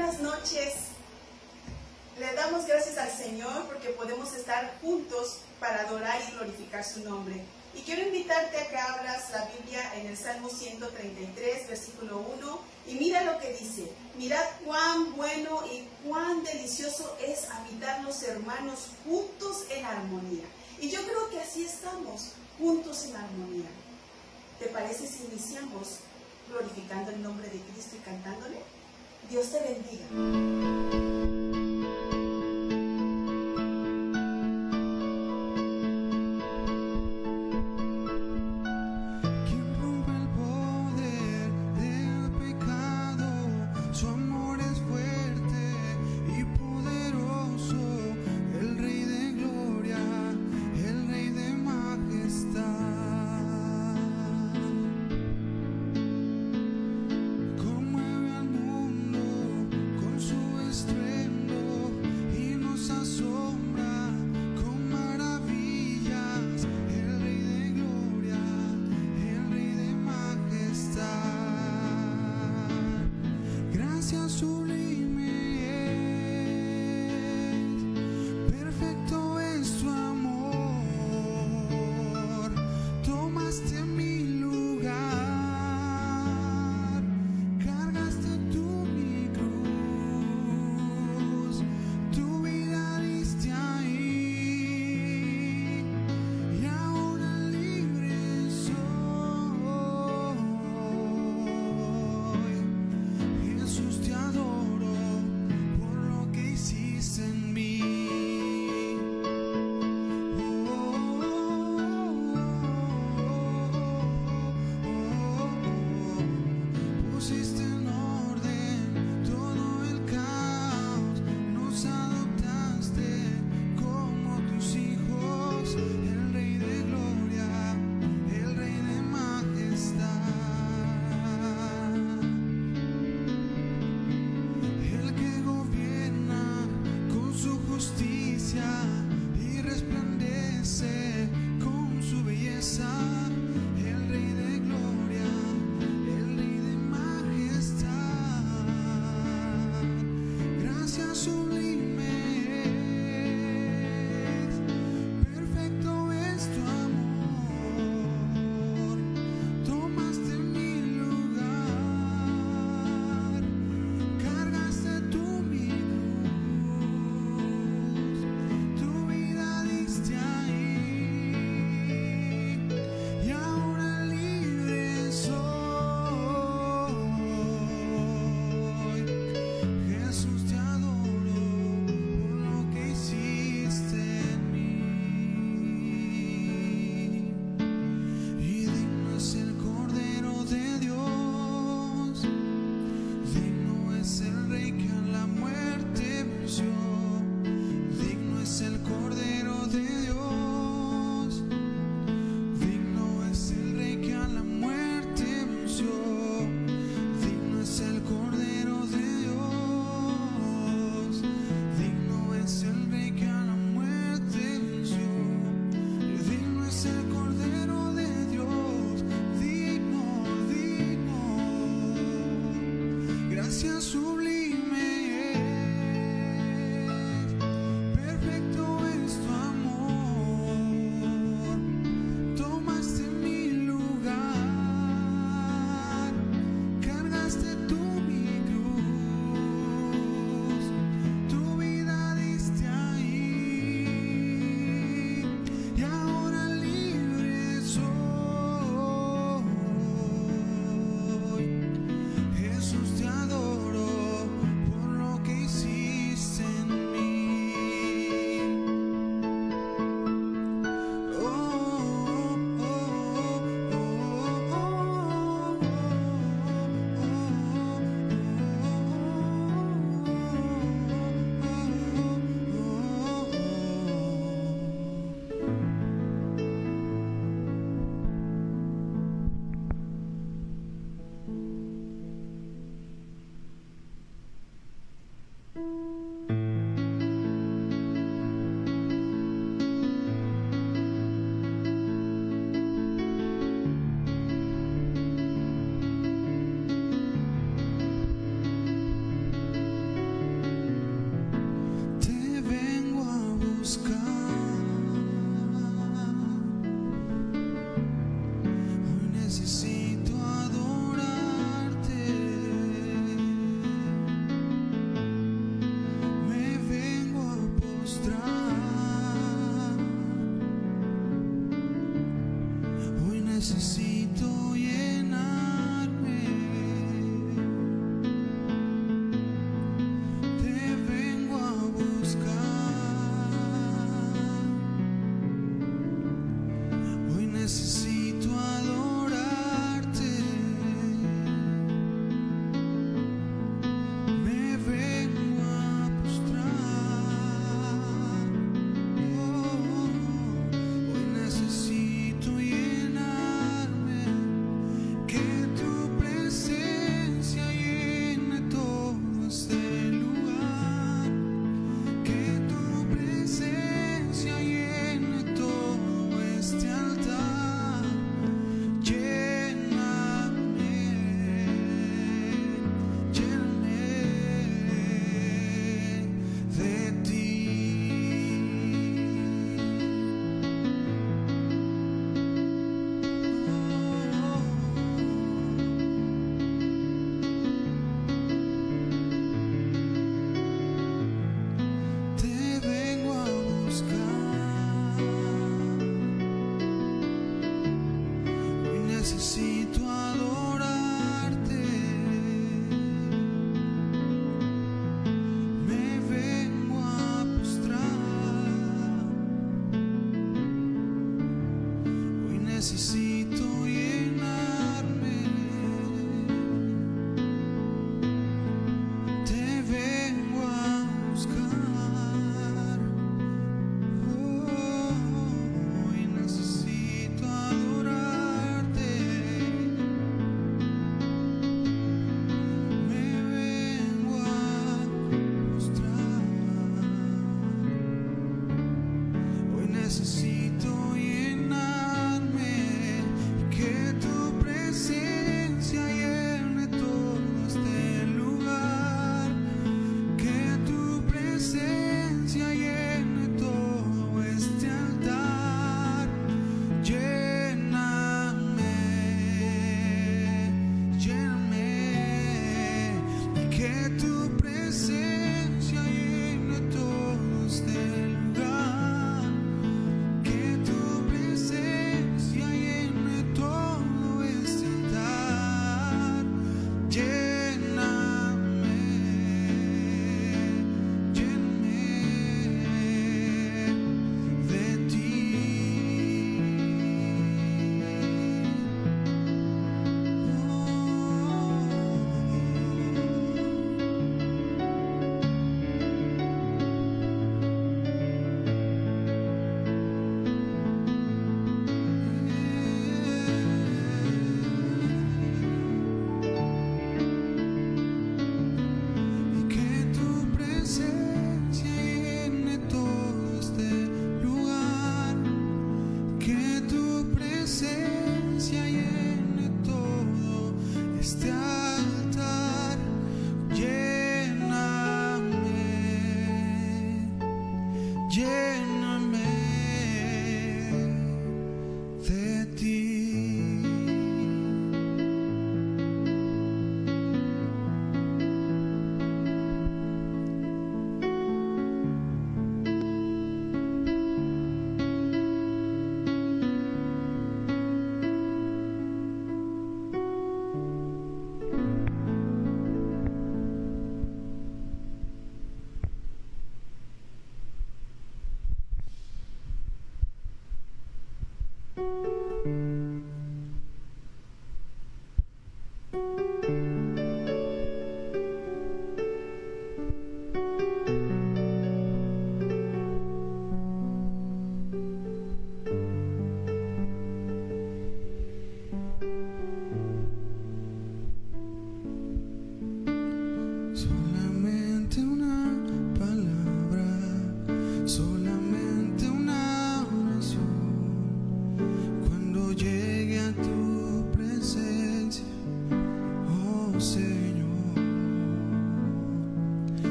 buenas noches. Le damos gracias al Señor porque podemos estar juntos para adorar y glorificar su nombre. Y quiero invitarte a que abras la Biblia en el Salmo 133, versículo 1, y mira lo que dice. Mirad cuán bueno y cuán delicioso es habitar los hermanos juntos en armonía. Y yo creo que así estamos, juntos en armonía. ¿Te parece si iniciamos glorificando el nombre de Cristo y cantándole? Dios te bendiga.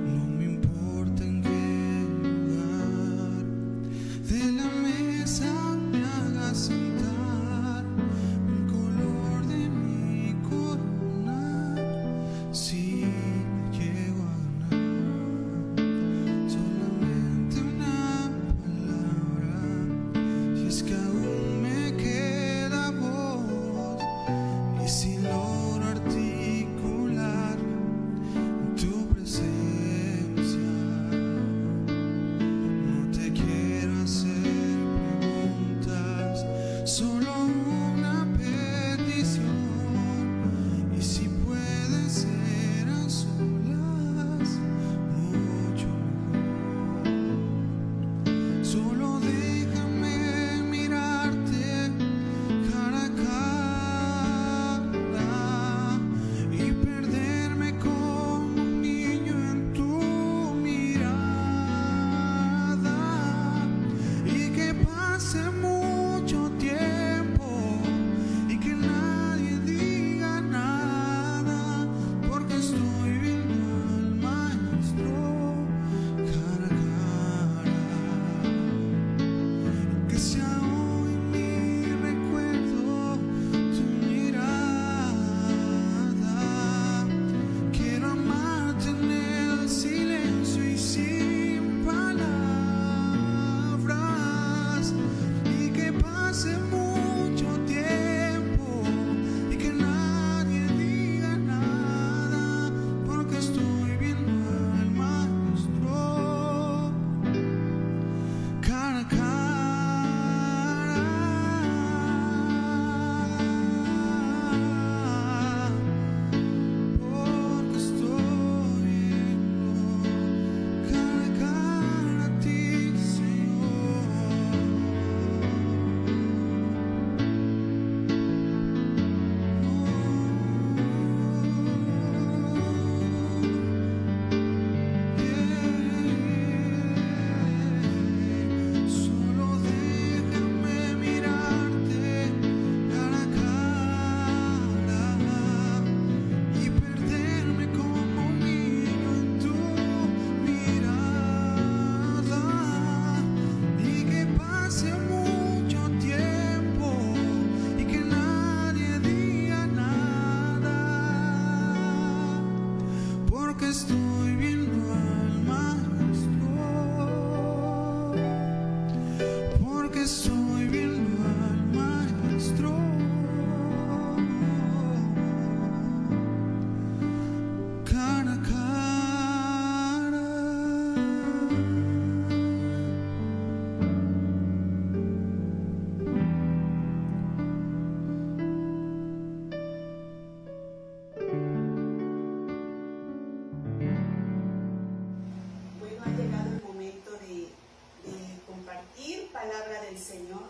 No me importa en qué lugar estoy viendo al maestro. Cara a cara. Bueno, ha llegado el momento de compartir palabra del Señor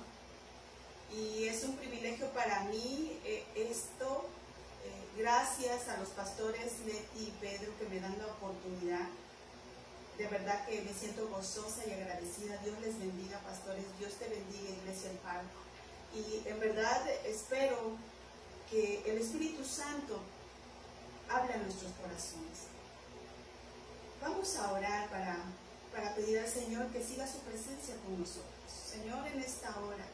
y es un privilegio para mí esto. Gracias a los pastores Leti y Pedro que me dan la oportunidad. De verdad que me siento gozosa y agradecida. Dios les bendiga, pastores. Dios te bendiga, Iglesia El Faro. Y en verdad espero que el Espíritu Santo hable a nuestros corazones. Vamos a orar para pedir al Señor que siga su presencia con nosotros. Señor, en esta hora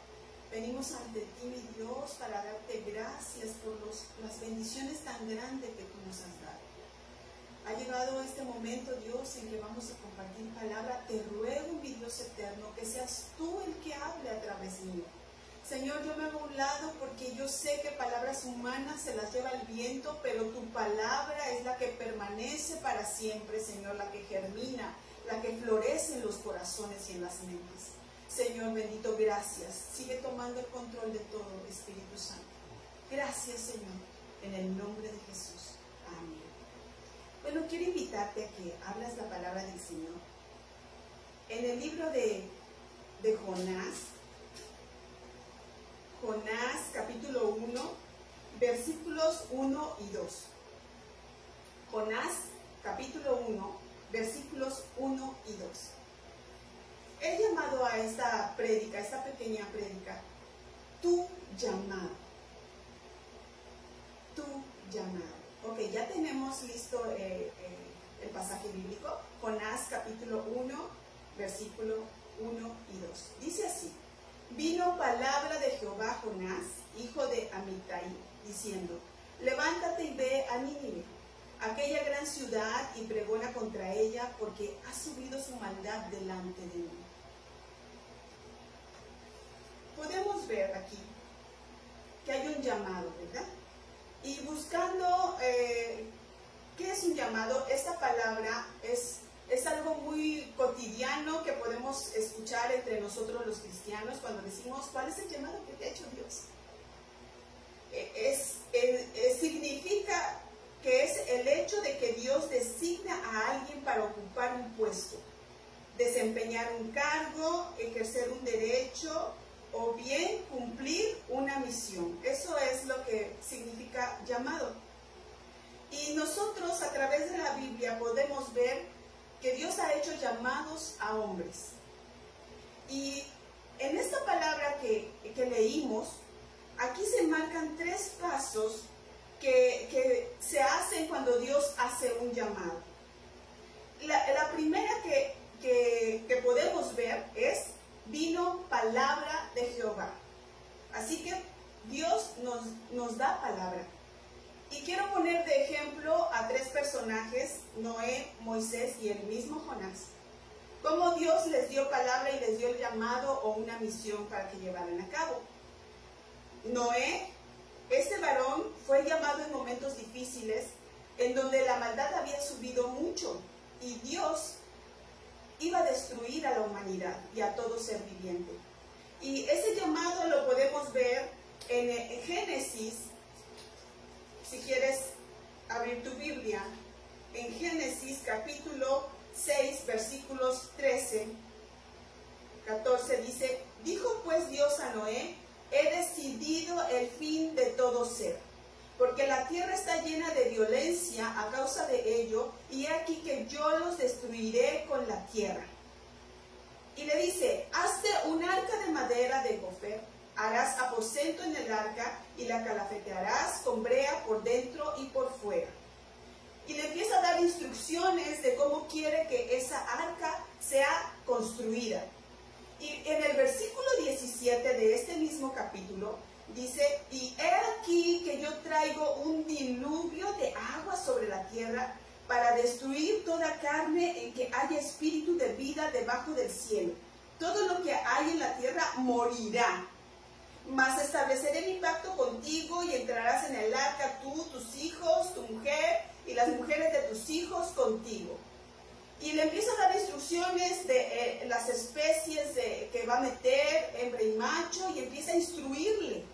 venimos ante ti, mi Dios, para darte gracias por las bendiciones tan grandes que tú nos has dado. Ha llegado este momento, Dios, en que vamos a compartir palabra. Te ruego, mi Dios eterno, que seas tú el que hable a través mío. Señor, yo me hago a un lado porque yo sé que palabras humanas se las lleva el viento, pero tu palabra es la que permanece para siempre, Señor, la que germina, la que florece en los corazones y en las mentes. Señor bendito, gracias. Sigue tomando el control de todo, Espíritu Santo. Gracias, Señor, en el nombre de Jesús. Amén. Bueno, quiero invitarte a que hablas la palabra del Señor. En el libro de Jonás capítulo 1, versículos 1 y 2. Jonás capítulo 1, versículos 1 y 2. He llamado a esta prédica, esta pequeña prédica, tu llamado. Tu llamado. Ok, ya tenemos listo el pasaje bíblico. Jonás capítulo 1, versículo 1 y 2. Dice así: Vino palabra de Jehová a Jonás, hijo de Amittai, diciendo: Levántate y ve a Nínive, aquella gran ciudad, y pregona contra ella, porque ha subido su maldad delante de mí. Podemos ver aquí que hay un llamado, ¿verdad? Y buscando qué es un llamado, esta palabra es algo muy cotidiano que podemos escuchar entre nosotros los cristianos cuando decimos: ¿cuál es el llamado que te ha hecho Dios? Significa que es el hecho de que Dios designa a alguien para ocupar un puesto, desempeñar un cargo, ejercer un derecho o bien cumplir una misión. Eso es lo que significa llamado. Y nosotros a través de la Biblia podemos ver que Dios ha hecho llamados a hombres. Y en esta palabra que leímos, aquí se marcan 3 pasos que se hacen cuando Dios hace un llamado. La primera que podemos ver es: vino palabra de Jehová. Así que Dios nos da palabra. Y quiero poner de ejemplo a 3 personajes: Noé, Moisés y el mismo Jonás. Cómo Dios les dio palabra y les dio el llamado o una misión para que llevaran a cabo. Noé, este varón, fue llamado en momentos difíciles, en donde la maldad había subido mucho y Dios iba a destruir a la humanidad y a todo ser viviente. Y ese llamado lo podemos ver en Génesis. Si quieres abrir tu Biblia, en Génesis capítulo 6, versículos 13, 14, dice: Dijo pues Dios a Noé: He decidido el fin de todo ser, porque la tierra está llena de violencia a causa de ello, y he aquí que yo los destruiré con la tierra. Y le dice: hazte un arca de madera de gofer, harás aposento en el arca y la calafetearás con brea por dentro y por fuera. Y le empieza a dar instrucciones de cómo quiere que esa arca sea construida. Y en el versículo 17 de este mismo capítulo dice: y he aquí que yo traigo un diluvio de agua sobre la tierra para destruir toda carne en que haya espíritu de vida debajo del cielo. todo lo que hay en la tierra morirá. Mas estableceré mi pacto contigo y entrarás en el arca tú, tus hijos, tu mujer y las mujeres de tus hijos contigo. Y le empieza a dar instrucciones de las especies que va a meter, hembra y macho, y empieza a instruirle.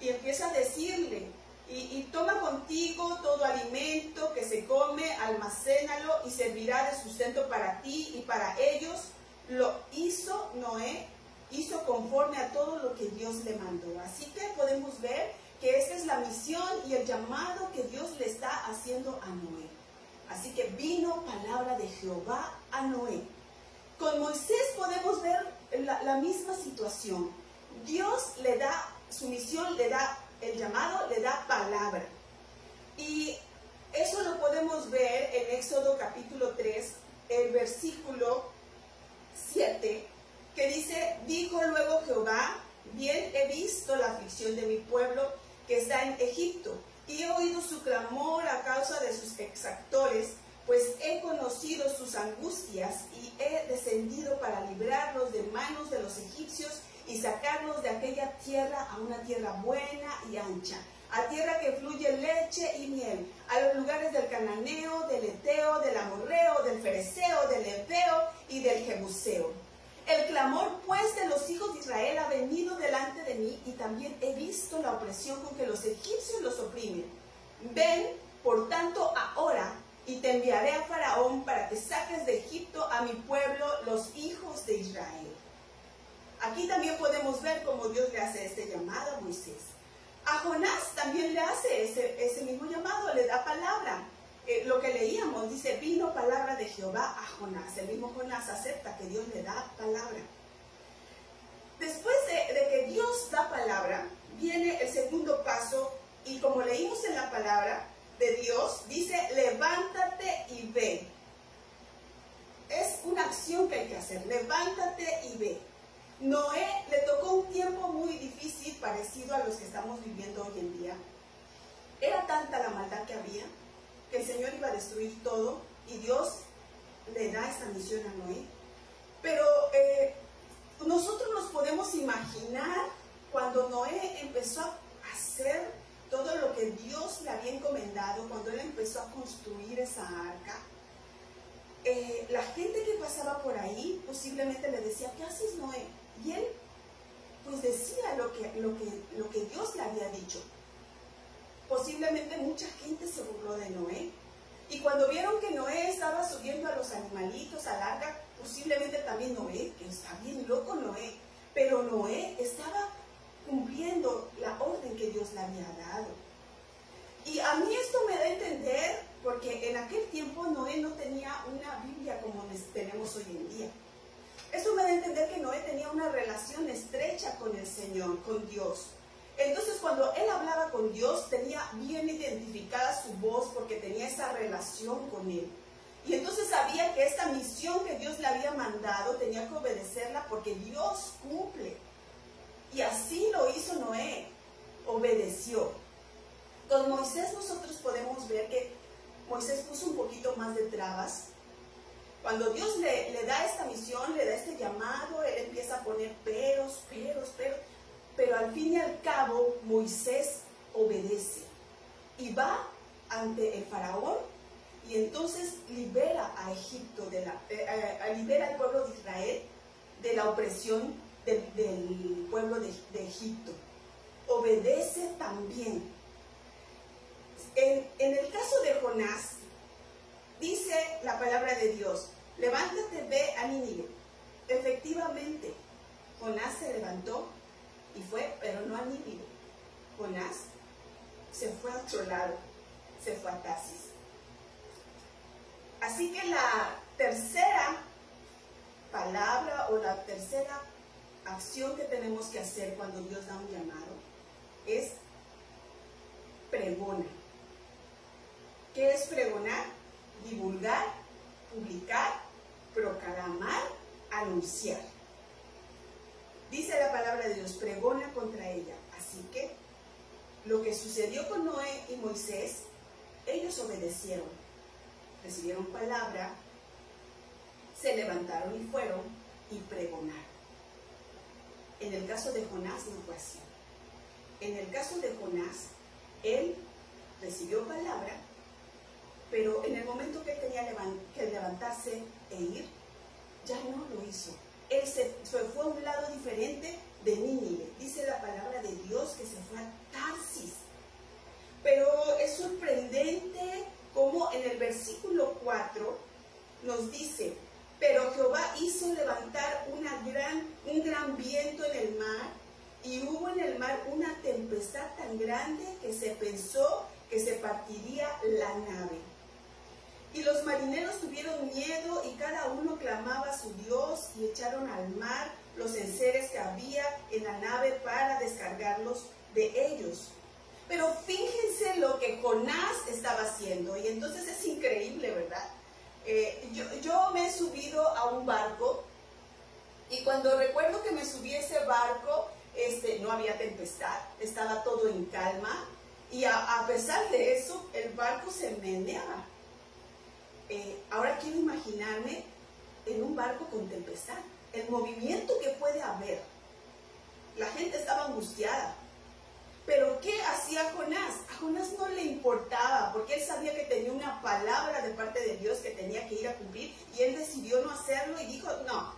Y empieza a decirle, y toma contigo todo alimento que se come, almacénalo y servirá de sustento para ti y para ellos. Lo hizo Noé, hizo conforme a todo lo que Dios le mandó. Así que podemos ver que esta es la misión y el llamado que Dios le está haciendo a Noé. Así que vino palabra de Jehová a Noé. Con Moisés podemos ver la misma situación. Dios le da su misión, le da el llamado, le da palabra. Y eso lo podemos ver en Éxodo capítulo 3, el versículo 7, que dice, dijo luego Jehová, bien he visto la aflicción de mi pueblo que está en Egipto, y he oído su clamor a causa de sus exactores, pues he conocido sus angustias y he descendido para librarlos de manos de los egipcios y sacarlos de aquella tierra a una tierra buena y ancha, a tierra que fluye leche y miel, a los lugares del cananeo, del eteo, del amorreo, del fereceo, del heveo y del jebuseo. El clamor pues de los hijos de Israel ha venido delante de mí, y también he visto la opresión con que los egipcios los oprimen. Ven, por tanto, ahora, y te enviaré a Faraón para que saques de Egipto a mi pueblo, los hijos de Israel. Aquí también podemos ver cómo Dios le hace este llamado a Moisés. A Jonás también le hace ese mismo llamado, le da palabra. Lo que leíamos, dice, vino palabra de Jehová a Jonás. El mismo Jonás acepta que Dios le da palabra. Después de que Dios da palabra, viene el segundo paso, y como leímos en la palabra de Dios, dice, levántate y ve. Es una acción que hay que hacer, levántate y ve. Noé le tocó un tiempo muy difícil, parecido a los que estamos viviendo hoy en día. Era tanta la maldad que había, que el Señor iba a destruir todo, y Dios le da esta misión a Noé. Pero nosotros nos podemos imaginar cuando Noé empezó a hacer todo lo que Dios le había encomendado, cuando él empezó a construir esa arca. La gente que pasaba por ahí posiblemente le decía, ¿qué haces, Noé? Y él pues decía lo que Dios le había dicho. Posiblemente mucha gente se burló de Noé. Y cuando vieron que Noé estaba subiendo a los animalitos al arca, posiblemente también Noé, que está bien loco Noé, pero Noé estaba cumpliendo la orden que Dios le había dado. Y a mí esto me da a entender, porque en aquel tiempo Noé no tenía una Biblia como tenemos hoy en día. Esto me da a entender que Noé tenía una relación estrecha con el Señor, con Dios. Entonces, cuando él hablaba con Dios, tenía bien identificada su voz, porque tenía esa relación con él. Y entonces sabía que esta misión que Dios le había mandado tenía que obedecerla, porque Dios cumple. Y así lo hizo Noé, obedeció. Con Moisés nosotros podemos ver que Moisés puso un poquito más de trabas. Cuando Dios le da esta misión, le da este llamado, él empieza a poner peros, pero al fin y al cabo Moisés obedece y va ante el faraón, y entonces libera a Egipto, libera al pueblo de Israel de la opresión del pueblo de Egipto. Obedece también. En el caso de Jonás, dice la palabra de Dios, levántate, ve a Nínive. Efectivamente, Jonás se levantó y fue, pero no a Nínive. Jonás se fue a otro lado, se fue a Tarsis. Así que la tercera palabra o la tercera acción que tenemos que hacer cuando Dios da un llamado es pregona. ¿Qué es pregonar? Divulgar, publicar, proclamar, anunciar. Dice la palabra de Dios, pregona contra ella. Así que lo que sucedió con Noé y Moisés, ellos obedecieron, recibieron palabra, se levantaron y fueron y pregonaron. En el caso de Jonás no fue así. En el caso de Jonás, él recibió palabra, pero en el momento que él tenía que levantarse e ir, ya no lo hizo. Él se fue a un lado diferente de Nínive. Dice la palabra de Dios que se fue a Tarsis. Pero es sorprendente como en el versículo 4 nos dice: pero Jehová hizo levantar un gran viento en el mar, y hubo en el mar una tempestad tan grande que se pensó que se partiría la nave. Y los marineros tuvieron miedo y cada uno clamaba a su Dios, y echaron al mar los enseres que había en la nave para descargarlos de ellos. Pero fíjense lo que Jonás estaba haciendo, y entonces es increíble, ¿verdad? Yo me he subido a un barco, y cuando recuerdo que me subí a ese barco, no había tempestad, estaba todo en calma, y a pesar de eso, el barco se meneaba. Ahora quiero imaginarme en un barco con tempestad, el movimiento que puede haber. La gente estaba angustiada. Pero ¿qué hacía Jonás? A Jonás no le importaba, porque él sabía que tenía una palabra de parte de Dios que tenía que ir a cumplir, y él decidió no hacerlo y dijo, no.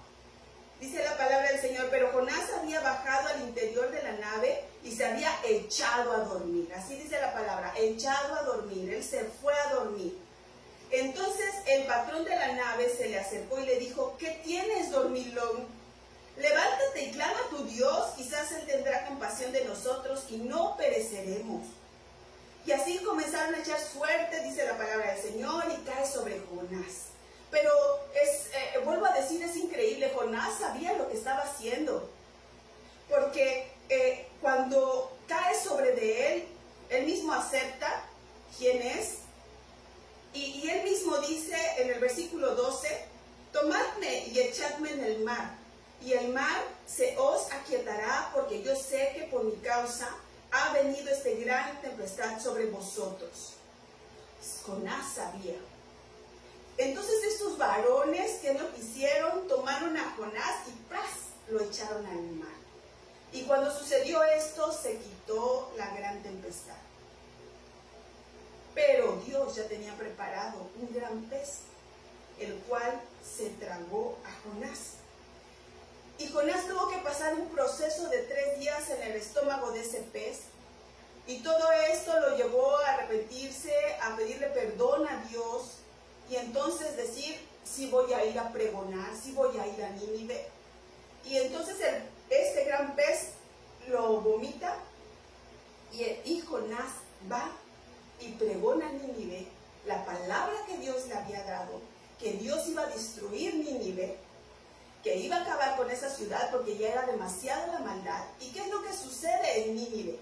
Dice la palabra del Señor: pero Jonás había bajado al interior de la nave y se había echado a dormir. Así dice la palabra, echado a dormir. Él se fue a dormir. Entonces el patrón de la nave se le acercó y le dijo: ¿qué tienes, dormilón? Levántate y clama a tu Dios, quizás Él tendrá compasión de nosotros y no pereceremos. Y así comenzaron a echar suerte, dice la palabra del Señor, y cae sobre Jonás. Pero vuelvo a decir, es increíble, Jonás sabía lo que estaba haciendo. Porque cuando cae sobre de él, él mismo acepta quién es. Y él mismo dice en el versículo 12, tomadme y echadme en el mar, y el mar se os aquietará, porque yo sé que por mi causa ha venido esta gran tempestad sobre vosotros. Jonás sabía. Entonces estos varones, que lo hicieron, tomaron a Jonás y ¡pras!, lo echaron al mar. Y cuando sucedió esto, se quitó la gran tempestad. Pero Dios ya tenía preparado un gran pez, el cual se tragó a Jonás. Y Jonás tuvo que pasar un proceso de 3 días en el estómago de ese pez. Y todo esto lo llevó a arrepentirse, a pedirle perdón a Dios. Y entonces decir, sí voy a ir a pregonar, sí voy a ir a Nínive. Y entonces este gran pez lo vomita. Y Jonás va y pregona a Nínive la palabra que Dios le había dado, que Dios iba a destruir Nínive, que iba a acabar con esa ciudad porque ya era demasiada la maldad. ¿Y qué es lo que sucede en Nínive?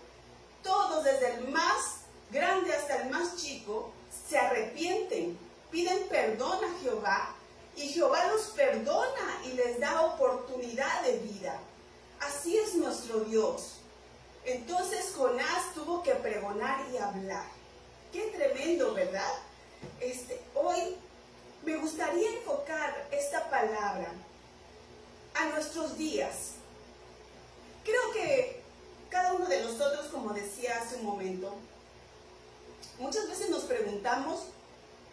Todos, desde el más grande hasta el más chico, se arrepienten, piden perdón a Jehová, y Jehová los perdona y les da oportunidad de vida. Así es nuestro Dios. Entonces Jonás tuvo que pregonar y hablar. Qué tremendo, ¿verdad? Hoy me gustaría enfocar esta palabra a nuestros días. Creo que cada uno de nosotros, como decía hace un momento, muchas veces nos preguntamos,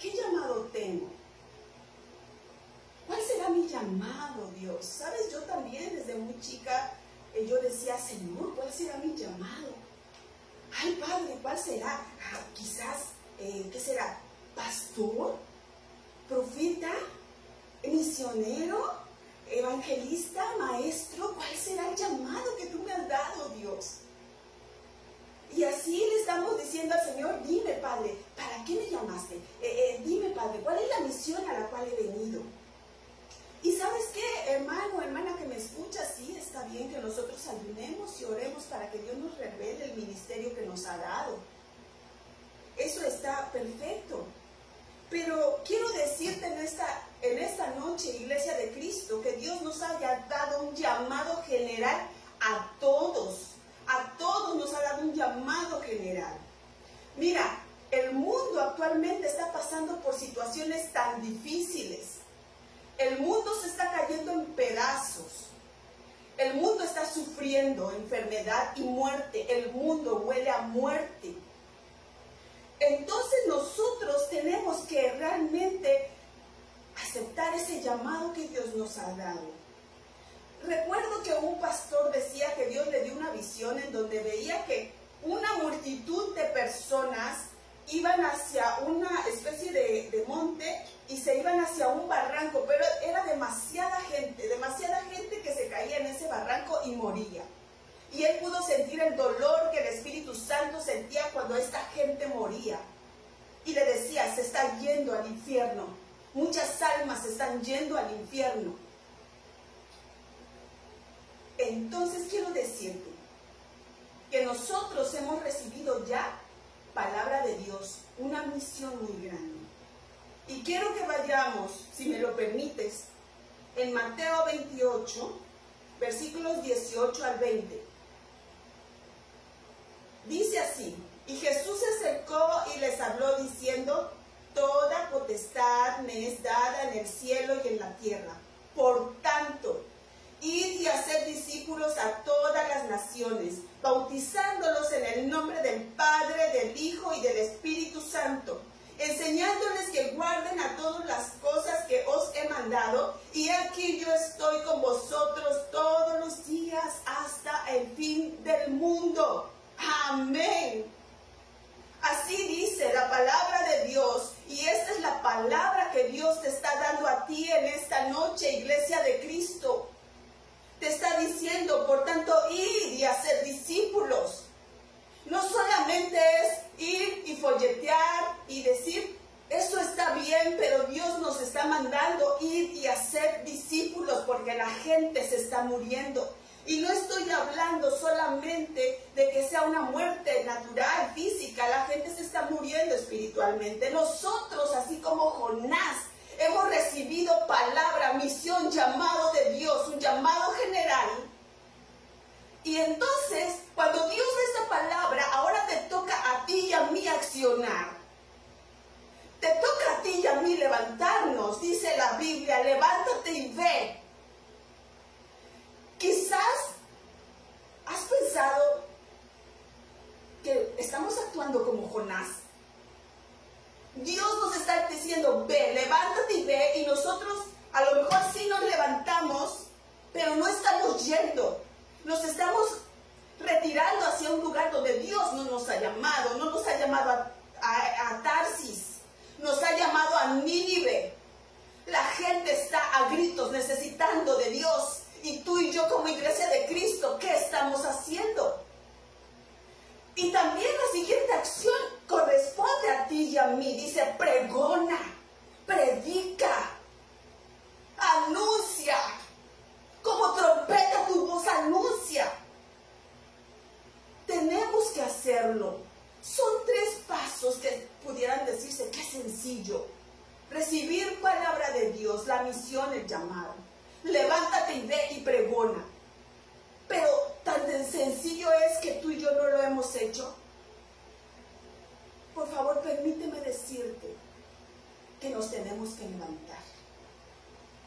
¿qué llamado tengo? ¿Cuál será mi llamado, Dios? ¿Sabes? Yo también desde muy chica, yo decía, Señor, ¿cuál será mi llamado? Ay, Padre, ¿cuál será? Quizás, ¿qué será? ¿Pastor? ¿Profeta? ¿Misionero? ¿Evangelista? ¿Maestro? ¿Cuál será el llamado que tú me has dado, Dios? Y así le estamos diciendo al Señor, dime, Padre, ¿para qué me llamaste? Dime, Padre, ¿cuál es la misión a la cual he venido? Y ¿sabes qué, hermano, hermana que me escucha? Sí, está bien que nosotros ayunemos y oremos para que Dios nos revele el ministerio que nos ha dado. Eso está perfecto. Pero quiero decirte en esta noche, Iglesia de Cristo, que Dios nos haya dado un llamado general a todos. A todos nos ha dado un llamado general. Mira, el mundo actualmente está pasando por situaciones tan difíciles. El mundo se está cayendo en pedazos. El mundo está sufriendo enfermedad y muerte. El mundo huele a muerte. Entonces nosotros tenemos que realmente aceptar ese llamado que Dios nos ha dado. Recuerdo que un pastor decía que Dios le dio una visión en donde veía que una multitud de personas iban hacia una especie de monte y se iban hacia un barranco, pero era demasiada gente que se caía en ese barranco y moría. Y él pudo sentir el dolor que el Espíritu Santo sentía cuando esta gente moría. Y le decía, se está yendo al infierno. Muchas almas se están yendo al infierno. Entonces quiero decirte que nosotros hemos recibido ya palabra de Dios, una misión muy grande. Y quiero que vayamos, si me lo permites, en Mateo 28, versículos 18 al 20. Dice así: y Jesús se acercó y les habló diciendo: toda potestad me es dada en el cielo y en la tierra. Por tanto, id y haced discípulos a todas las naciones, bautizándolos en el nombre del Padre, del Hijo y del Espíritu Santo, enseñándoles que guarden a todas las cosas que os he mandado, y aquí yo estoy con vosotros todos los días hasta el fin del mundo. Amén. Así dice la palabra de Dios, y esta es la palabra que Dios te está dando a ti en esta noche, iglesia de Cristo. Te está diciendo, por tanto, ir y hacer discípulos. No solamente es ir y folletear y decir, eso está bien, pero Dios nos está mandando ir y hacer discípulos porque la gente se está muriendo. Y no estoy hablando solamente de que sea una muerte natural, física, la gente se está muriendo espiritualmente. Nosotros, así como Jonás, hemos recibido palabra, misión, llamado de Dios, un llamado general. Y entonces, cuando Dios da esta palabra, ahora te toca a ti y a mí accionar. Te toca a ti y a mí levantarnos, dice la Biblia, levántate y ve. Quizás has pensado que estamos actuando como Jonás. Dios nos está diciendo, ve, levántate y ve, y nosotros a lo mejor sí nos levantamos, pero no estamos yendo. Nos estamos retirando hacia un lugar donde Dios no nos ha llamado. No nos ha llamado a Tarsis, nos ha llamado a Nínive. La gente está a gritos necesitando de Dios. Y tú y yo como iglesia de Cristo, ¿qué estamos haciendo? Y también la siguiente acción corresponde a ti y a mí. Dice, pregona, predica, anuncia. Como trompeta tu voz anuncia. Tenemos que hacerlo. Son 3 pasos que pudieran decirse que es sencillo. Recibir palabra de Dios, la misión, el llamado. Levántate y ve y pregona. Pero tan sencillo es que tú y yo no lo hemos hecho. Por favor, permíteme decirte que nos tenemos que levantar.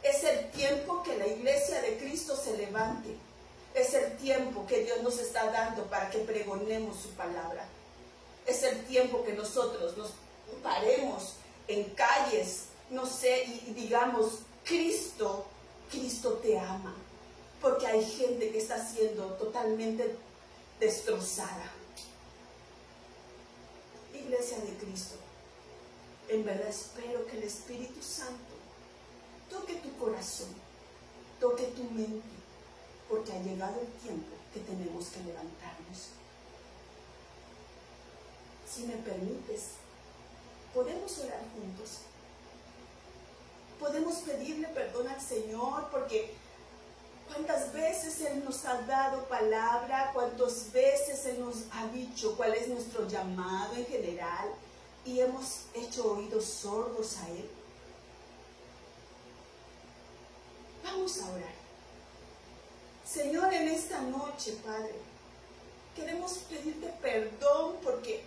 Es el tiempo que la iglesia de Cristo se levante. Es el tiempo que Dios nos está dando para que pregonemos su palabra. Es el tiempo que nosotros nos paremos en calles, no sé, y digamos, Cristo te ama. Porque hay gente que está siendo totalmente destrozada. Iglesia de Cristo, en verdad espero que el Espíritu Santo toque tu corazón, toque tu mente, porque ha llegado el tiempo que tenemos que levantarnos. Si me permites, podemos orar juntos. Podemos pedirle perdón al Señor, porque cuántas veces Él nos ha dado palabra, cuántas veces Él nos ha dicho cuál es nuestro llamado en general, y hemos hecho oídos sordos a Él. Vamos a orar. Señor, en esta noche, Padre, queremos pedirte perdón porque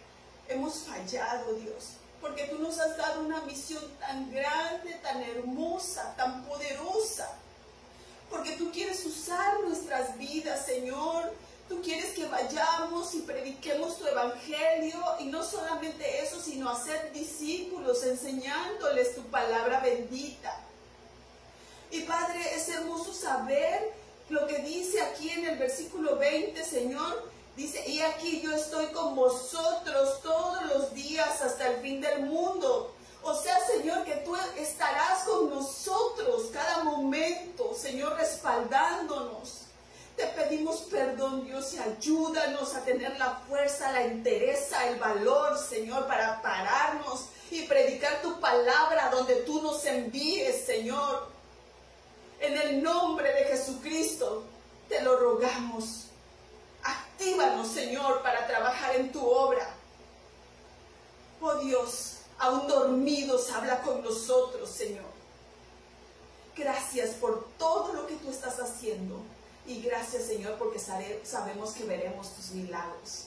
hemos fallado, Dios. Porque tú nos has dado una misión tan grande, tan hermosa, tan poderosa. Porque tú quieres usar nuestras vida, Señor. Tú quieres que vayamos y prediquemos tu evangelio, y no solamente eso, sino hacer discípulos, enseñándoles tu palabra bendita. Y Padre, es hermoso saber lo que dice aquí en el versículo 20, Señor. Dice, y aquí yo estoy con vosotros todos los días hasta el fin del mundo. O sea, Señor, que tú estarás con nosotros cada momento, Señor, respaldándonos. Te pedimos perdón, Dios, y ayúdanos a tener la fuerza, la entereza, el valor, Señor, para pararnos y predicar tu palabra donde tú nos envíes, Señor. En el nombre de Jesucristo, te lo rogamos. Actívanos, Señor, para trabajar en tu obra. Oh Dios, aún dormidos, habla con nosotros, Señor. Gracias por todo lo que tú estás haciendo. Y gracias, Señor, porque sabemos que veremos tus milagros.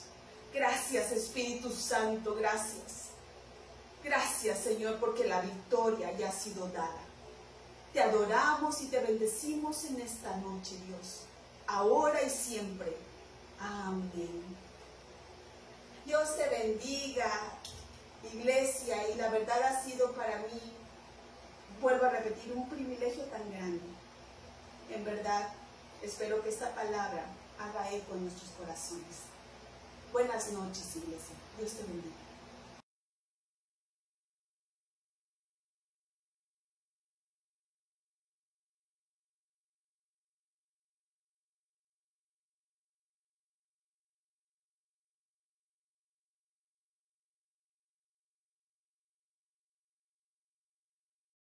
Gracias, Espíritu Santo, gracias. Gracias, Señor, porque la victoria ya ha sido dada. Te adoramos y te bendecimos en esta noche, Dios, ahora y siempre. Amén. Dios te bendiga, iglesia, y la verdad ha sido para mí, vuelvo a repetir, un privilegio tan grande. En verdad, espero que esta palabra haga eco en nuestros corazones. Buenas noches, iglesia. Dios te bendiga.